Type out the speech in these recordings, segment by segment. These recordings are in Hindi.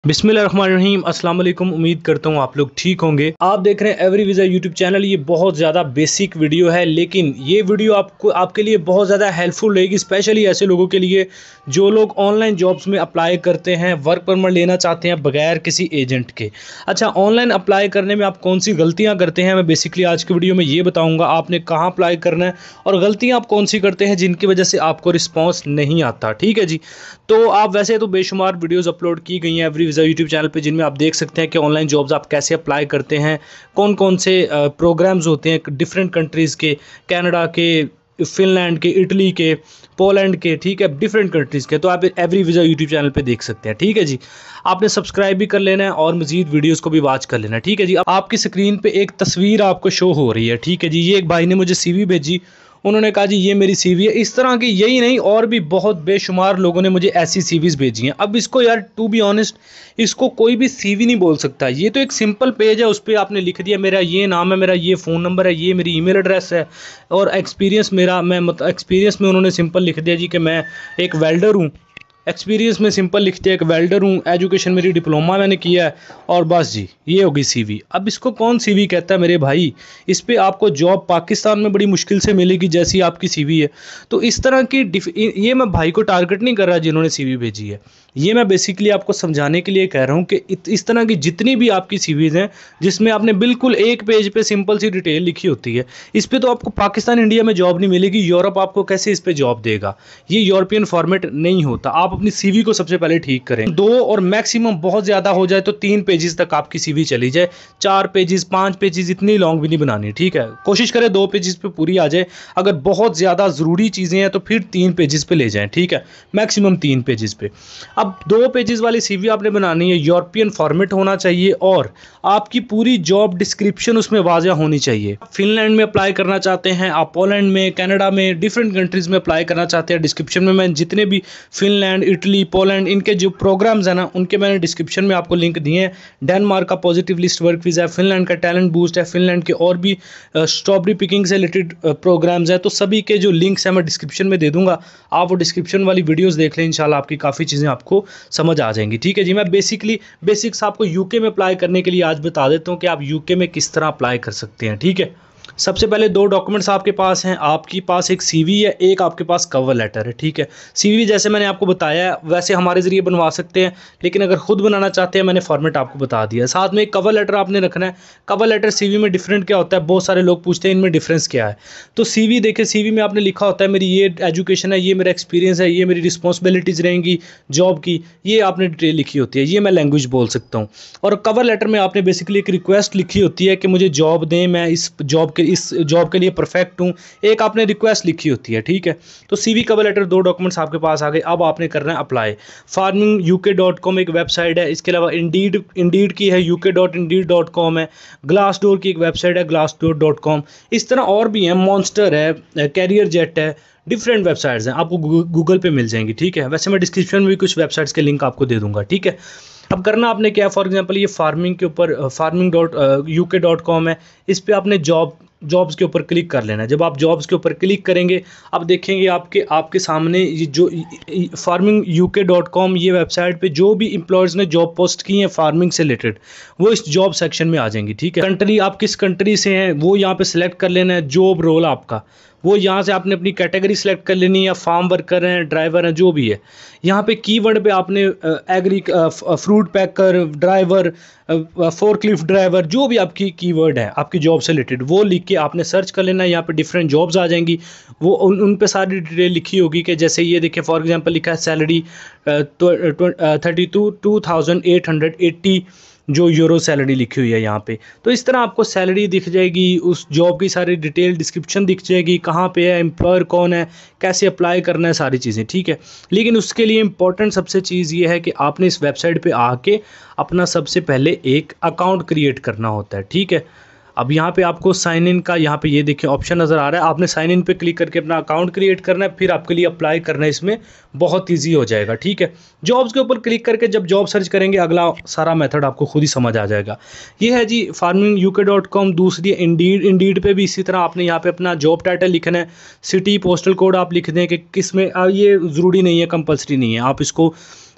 बिस्मिल्लाहिर्रहमानिर्रहीम अस्सलाम वालेकुम। उम्मीद करता हूँ आप लोग ठीक होंगे। आप देख रहे हैं एवरी वीज़ा यूट्यूब चैनल। ये बहुत ज़्यादा बेसिक वीडियो है, लेकिन ये वीडियो आपके लिए बहुत ज़्यादा हेल्पफुल रहेगी, स्पेशली ऐसे लोगों के लिए जो लोग ऑनलाइन जॉब्स में अप्लाई करते हैं, वर्क परमिट लेना चाहते हैं बगैर किसी एजेंट के। अच्छा, ऑनलाइन अप्लाई करने में आप कौन सी गलतियाँ करते हैं, मैं बेसिकली आज की वीडियो में ये बताऊँगा। आपने कहाँ अप्लाई करना है और गलतियाँ आप कौन सी करते हैं जिनकी वजह से आपको रिस्पॉन्स नहीं आता। ठीक है जी। तो आप वैसे तो बेशुमार वीडियोस अपलोड की गई हैं एवरी वीज़ा यूट्यूब चैनल पे, जिनमें आप देख सकते हैं कि ऑनलाइन जॉब्स आप कैसे अप्लाई करते हैं, कौन कौन से प्रोग्राम्स होते हैं डिफरेंट कंट्रीज़ के, कनाडा के, फिनलैंड के, इटली के, पोलैंड के, ठीक है, डिफरेंट कंट्रीज़ के। तो आप एवरी वीज़ा यूट्यूब चैनल पे देख सकते हैं। ठीक है जी। आपने सब्सक्राइब भी कर लेना है और मजीद वीडियोस को भी वॉच कर लेना है। ठीक है जी। अब आपकी स्क्रीन पे एक तस्वीर आपको शो हो रही है। ठीक है जी। ये एक भाई ने मुझे सीवी भेजी, उन्होंने कहा जी ये मेरी सीवी है। इस तरह की यही नहीं और भी बहुत बेशुमार लोगों ने मुझे ऐसी सीवीज़ भेजी हैं। अब इसको यार टू बी ऑनेस्ट, इसको कोई भी सीवी नहीं बोल सकता। ये तो एक सिंपल पेज है, उस पर आपने लिख दिया मेरा ये नाम है, मेरा ये फ़ोन नंबर है, ये मेरी ईमेल एड्रेस है और एक्सपीरियंस मेरा, मैं मतलब एक्सपीरियंस में उन्होंने सिंपल लिख दिया जी कि मैं एक वेल्डर हूँ। एक्सपीरियंस में सिंपल लिखते हैं एक वेल्डर हूँ, एजुकेशन मेरी डिप्लोमा मैंने किया है और बस जी ये होगी सीवी। अब इसको कौन सीवी कहता है मेरे भाई? इस पे आपको जॉब पाकिस्तान में बड़ी मुश्किल से मिलेगी जैसी आपकी सीवी है। तो इस तरह की ये मैं भाई को टारगेट नहीं कर रहा जिन्होंने सीवी भेजी है, ये मैं बेसिकली आपको समझाने के लिए कह रहा हूँ कि इस तरह की जितनी भी आपकी सीवीज़ हैं जिसमें आपने बिल्कुल एक पेज पे सिंपल सी डिटेल लिखी होती है, इस पे तो आपको पाकिस्तान इंडिया में जॉब नहीं मिलेगी। यूरोप आपको कैसे इस पे जॉब देगा? ये यूरोपियन फॉर्मेट नहीं होता। आप अपनी सीवी को सबसे पहले ठीक करें। 2 और मैक्सिमम बहुत ज़्यादा हो जाए तो 3 पेजेस तक आपकी सीवी चली जाए। 4 पेजेस, 5 पेजेस, इतनी लॉन्ग भी नहीं बनानी। ठीक है, कोशिश करें 2 पेजेस पे पूरी आ जाए। अगर बहुत ज़्यादा ज़रूरी चीज़ें हैं तो फिर 3 पेजेस पे ले जाएं। ठीक है, मैक्सिमम 3 पेजेस पे। अब 2 पेजेस वाली सीवी आपने बनानी है, यूरोपियन फॉर्मेट होना चाहिए और आपकी पूरी जॉब डिस्क्रिप्शन उसमें वाज़ह होनी चाहिए। फिनलैंड में अप्लाई करना चाहते हैं आप, पोलैंड में, कनाडा में, डिफरेंट कंट्रीज़ में अप्लाई करना चाहते हैं, डिस्क्रिप्शन में मैं जितने भी फिनलैंड, इटली, पोलैंड इनके जो प्रोग्राम्स हैं ना, उनके मैंने डिस्क्रिप्शन में आपको लिंक दिए हैं। डेनमार्क का पॉजिटिव लिस्ट वर्क वीज़ा है, फिनलैंड का टैलेंट बूस्ट है, फिनलैंड के और भी स्ट्रॉबेरी पिकिंग से रिलेटेड प्रोग्राम्स हैं। तो सभी के जो लिंक्स हैं मैं डिस्क्रिप्शन में दे दूंगा, आप वो डिस्क्रिप्शन वाली वीडियोस देख लें। इंशाल्लाह आपकी काफ़ी चीज़ें आपको समझ आ जाएंगी। ठीक है जी। मैं बेसिक्स आपको यूके में अप्लाई करने के लिए आज बता देता हूँ कि आप यूके में किस तरह अप्लाई कर सकते हैं। ठीक है। सबसे पहले 2 डॉक्यूमेंट्स आपके पास हैं। आपके पास एक सीवी है, एक आपके पास कवर लेटर है। ठीक है। सीवी जैसे मैंने आपको बताया है वैसे हमारे ज़रिए बनवा सकते हैं, लेकिन अगर खुद बनाना चाहते हैं मैंने फॉर्मेट आपको बता दिया है। साथ में एक कवर लेटर आपने रखना है। कवर लेटर सीवी में डिफरेंट क्या होता है, बहुत सारे लोग पूछते हैं इनमें डिफरेंस क्या है। तो सीवी देखिए, सीवी में आपने लिखा होता है मेरी ये एजुकेशन है, ये मेरा एक्सपीरियंस है, ये मेरी रिस्पॉन्सिबिलिटीज़ रहेंगी जॉब की, ये आपने डिटेल लिखी होती है, ये मैं लैंग्वेज बोल सकता हूँ। और कवर लेटर में आपने बेसिकली एक रिक्वेस्ट लिखी होती है कि मुझे जॉब दें, मैं इस जॉब के लिए परफेक्ट हूँ, एक आपने रिक्वेस्ट लिखी होती है। ठीक है। तो सीवी, कवर लेटर, 2 डॉक्यूमेंट्स आपके पास आ गए। अब आपने करना है अप्लाई। farminguk.com एक वेबसाइट है, इसके अलावा इंडीड की है, uk.indeed.com है, ग्लासडोर की एक वेबसाइट है, glassdoor.com। इस तरह और भी हैं, मॉन्स्टर है, कैरियर जेट है, डिफरेंट वेबसाइट्स हैं, आपको गूगल पे मिल जाएंगी। ठीक है। वैसे मैं डिस्क्रिप्शन में भी कुछ वेबसाइट्स के लिंक आपको दे दूंगा। ठीक है। अब करना आपने क्या, फॉर एग्जांपल ये फार्मिंग के ऊपर farming.uk.com है, इस पे आपने जॉब्स के ऊपर क्लिक कर लेना है। जब आप जॉब्स के ऊपर क्लिक करेंगे अब देखेंगे आपके सामने ये जो farminguk.com ये वेबसाइट पे जो भी एम्प्लॉयर्स ने जॉब पोस्ट की हैं फार्मिंग से रिलेटेड, वो इस जॉब सेक्शन में आ जाएंगी। ठीक है। कंट्री, आप किस कंट्री से हैं वो यहाँ पे सिलेक्ट कर लेना है। जॉब रोल आपका वो यहाँ से आपने अपनी कैटेगरी सेलेक्ट कर लेनी है, या फार्म वर्कर हैं, ड्राइवर हैं, जो भी है। यहाँ पे कीवर्ड पे आपने फ्रूट पैकर, ड्राइवर, फोर्कलिफ्ट ड्राइवर, जो भी आपकी कीवर्ड है आपकी जॉब से रिलेटेड वो लिख के आपने सर्च कर लेना है। यहाँ पे डिफरेंट जॉब्स आ जाएंगी, वो उन पे सारी डिटेल लिखी होगी कि जैसे ये देखिए फॉर एग्जांपल लिखा है सैलरी 32,880 जो यूरो सैलरी लिखी हुई है यहाँ पे। तो इस तरह आपको सैलरी दिख जाएगी, उस जॉब की सारी डिटेल डिस्क्रिप्शन दिख जाएगी, कहाँ पे है, एम्प्लॉयर कौन है, कैसे अप्लाई करना है, सारी चीज़ें। ठीक है। लेकिन उसके लिए इंपॉर्टेंट सबसे चीज़ ये है कि आपने इस वेबसाइट पे आके अपना सबसे पहले एक अकाउंट क्रिएट करना होता है। ठीक है। अब यहाँ पे आपको साइन इन का, यहाँ पे ये देखिए ऑप्शन नज़र आ रहा है, आपने साइन इन पे क्लिक करके अपना अकाउंट क्रिएट करना है, फिर आपके लिए अप्लाई करना है, इसमें बहुत ईजी हो जाएगा। ठीक है। जॉब्स के ऊपर क्लिक करके जब जॉब सर्च करेंगे अगला सारा मेथड आपको खुद ही समझ आ जाएगा। ये है जी farminguk.com। दूसरी इंडीड पे भी इसी तरह आपने यहाँ पे अपना जॉब टाइटल लिखना है, सिटी, पोस्टल कोड आप लिख दें कि किस में, ये ज़रूरी नहीं है, कंपल्सरी नहीं है, आप इसको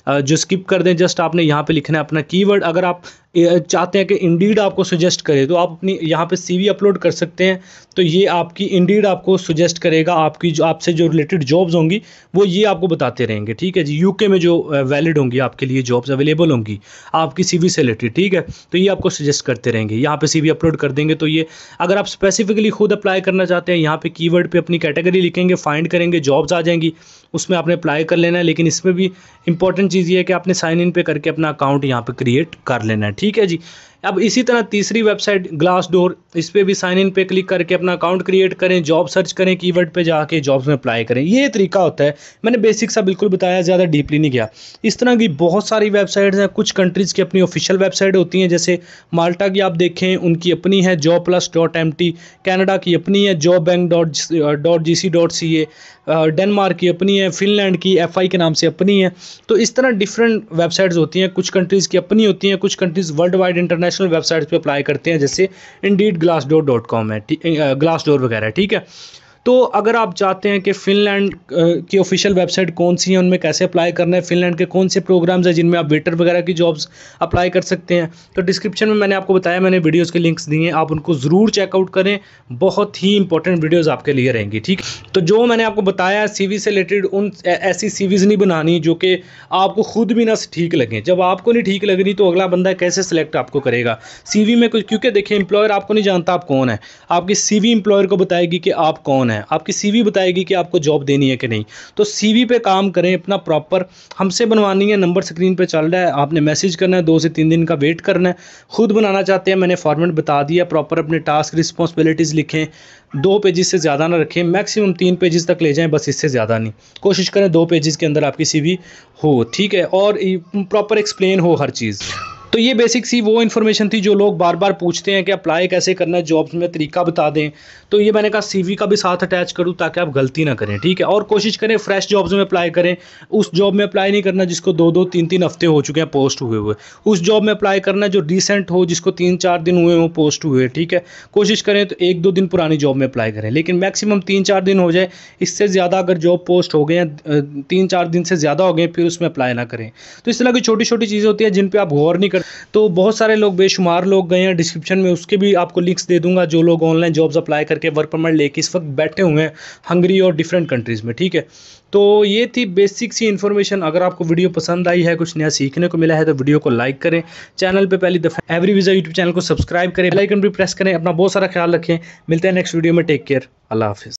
जो स्किप कर दें, जस्ट आपने यहाँ पे लिखना है अपना कीवर्ड। अगर आप चाहते हैं कि इंडीड आपको सजेस्ट करे तो आप अपनी यहाँ पे सीवी अपलोड कर सकते हैं, तो ये आपकी इंडीड आपको सजेस्ट करेगा, आपकी जो आपसे जो रिलेटेड जॉब्स होंगी वो ये आपको बताते रहेंगे, ठीक है जी। यूके में जो वैलिड होंगी आपके लिए जॉब्स अवेलेबल होंगी आपकी सीवी से रिलेटेड, ठीक है, तो ये आपको सजेस्ट करते रहेंगे। यहाँ पे सीवी अपलोड कर देंगे तो ये, अगर आप स्पेसिफिकली खुद अप्लाई करना चाहते हैं, यहाँ पे कीवर्ड पे अपनी कैटेगरी लिखेंगे, फाइंड करेंगे, जॉब्स आ जाएंगी, उसमें आपने अप्लाई कर लेना है। लेकिन इसमें भी इंपॉर्टेंट चीज़ ये है कि आपने साइन इन पे करके अपना अकाउंट यहाँ पे क्रिएट कर लेना है, ठीक है जी। अब इसी तरह तीसरी वेबसाइट ग्लासडोर, इस पर भी साइन इन पे क्लिक करके अपना अकाउंट क्रिएट करें, जॉब सर्च करें, कीवर्ड पे जाके जॉब्स में अप्लाई करें। ये तरीका होता है, मैंने बेसिक सा बिल्कुल बताया, ज़्यादा डीपली नहीं गया। इस तरह की बहुत सारी वेबसाइट्स हैं, कुछ कंट्रीज़ की अपनी ऑफिशियल वेबसाइट होती हैं, जैसे माल्टा की आप देखें उनकी अपनी है jobplus.mt, कनाडा की अपनी है jobbank.gc.ca, डेनमार्क की अपनी है, फिनलैंड की FI के नाम से अपनी है। तो इस तरह डिफरेंट वेबसाइट्स होती हैं, कुछ कंट्रीज़ की अपनी होती हैं, कुछ countries world wide international websites पे अप्लाई करते हैं, जैसे इंडीड, glassdoor.com है, ग्लासडोर वगैरह, ठीक है। तो अगर आप चाहते हैं कि फ़िनलैंड की ऑफिशियल वेबसाइट कौन सी है, उनमें कैसे अप्लाई करना है, फ़िनलैंड के कौन से प्रोग्राम्स हैं जिनमें आप वेटर वगैरह की जॉब्स अप्लाई कर सकते हैं, तो डिस्क्रिप्शन में मैंने आपको बताया, मैंने वीडियोस के लिंक्स दिए हैं, आप उनको ज़रूर चेकआउट करें, बहुत ही इंपॉर्टेंट वीडियोस आपके लिए रहेंगी, ठीक। तो जो मैंने आपको बताया सीवी से रिलेटेड, उन ऐसी सीवीज़ नहीं बनानी जो कि आपको खुद भी ना ठीक लगें। जब आपको नहीं ठीक लग रही तो अगला बंदा कैसे सिलेक्ट आपको करेगा सीवी में कुछ, क्योंकि देखिए एम्प्लॉयर आपको नहीं जानता आप कौन है, आपकी सीवी एम्प्लॉयर को बताएगी कि आप कौन है, आपकी सीवी बताएगी कि आपको जॉब देनी है कि नहीं। तो सीवी पे काम करें अपना प्रॉपर, हमसे बनवानी है, नंबर स्क्रीन पे चल रहा है, आपने मैसेज करना है, 2 से 3 दिन का वेट करना है। खुद बनाना चाहते हैं, मैंने फॉर्मेट बता दिया, प्रॉपर अपने टास्क रिस्पॉन्सिबिलिटीज़ लिखें, 2 पेजेस से ज़्यादा ना रखें, मैक्सिमम 3 पेजेस तक ले जाएं, बस इससे ज़्यादा नहीं। कोशिश करें 2 पेजेस के अंदर आपकी सीवी हो, ठीक है, और प्रॉपर एक्सप्लेन हो हर चीज़। तो ये बेसिक सी वो इन्फॉर्मेशन थी जो लोग बार बार पूछते हैं कि अप्लाई कैसे करना है जॉब्स में, तरीका बता दें। तो ये मैंने कहा सीवी का भी साथ अटैच करूं ताकि आप गलती ना करें, ठीक है। और कोशिश करें फ्रेश जॉब्स में अप्लाई करें, उस जॉब में अप्लाई नहीं करना जिसको 2-2, 3-3 हफ्ते हो चुके हैं पोस्ट हुए, उस जॉब में अप्लाई करना जो रिसेंट हो, जिसको 3-4 दिन हुए हो पोस्ट हुए, ठीक है। कोशिश करें तो 1-2 दिन पुरानी जॉब में अप्लाई करें, लेकिन मैक्सिमम 3-4 दिन हो जाए, इससे ज़्यादा अगर जॉब पोस्ट हो गए हैं 3-4 दिन से ज़्यादा हो गए फिर उसमें अप्लाई ना करें। तो इस तरह की छोटी छोटी चीज़ें होती हैं जिन पर आप गौर नहीं करते। तो बहुत सारे लोग, बेशुमार लोग गए हैं, डिस्क्रिप्शन में उसके भी आपको लिंक्स दे दूंगा, जो लोग ऑनलाइन जॉब्स अप्लाई करके वर्क परमिट लेके इस वक्त बैठे हुए हैं हंगरी और डिफरेंट कंट्रीज़ में, ठीक है। तो ये थी बेसिक सी इन्फॉर्मेशन। अगर आपको वीडियो पसंद आई है, कुछ नया सीखने को मिला है, तो वीडियो को लाइक करें, चैनल पे पहली दफ़ा एवरी वीज़ा यूट्यूब चैनल को सब्सक्राइब करें, बेल आइकन भी प्रेस करें। अपना बहुत सारा ख्याल रखें, मिलते हैं नेक्स्ट वीडियो में, टेक केयर, अल्लाह हाफिज़।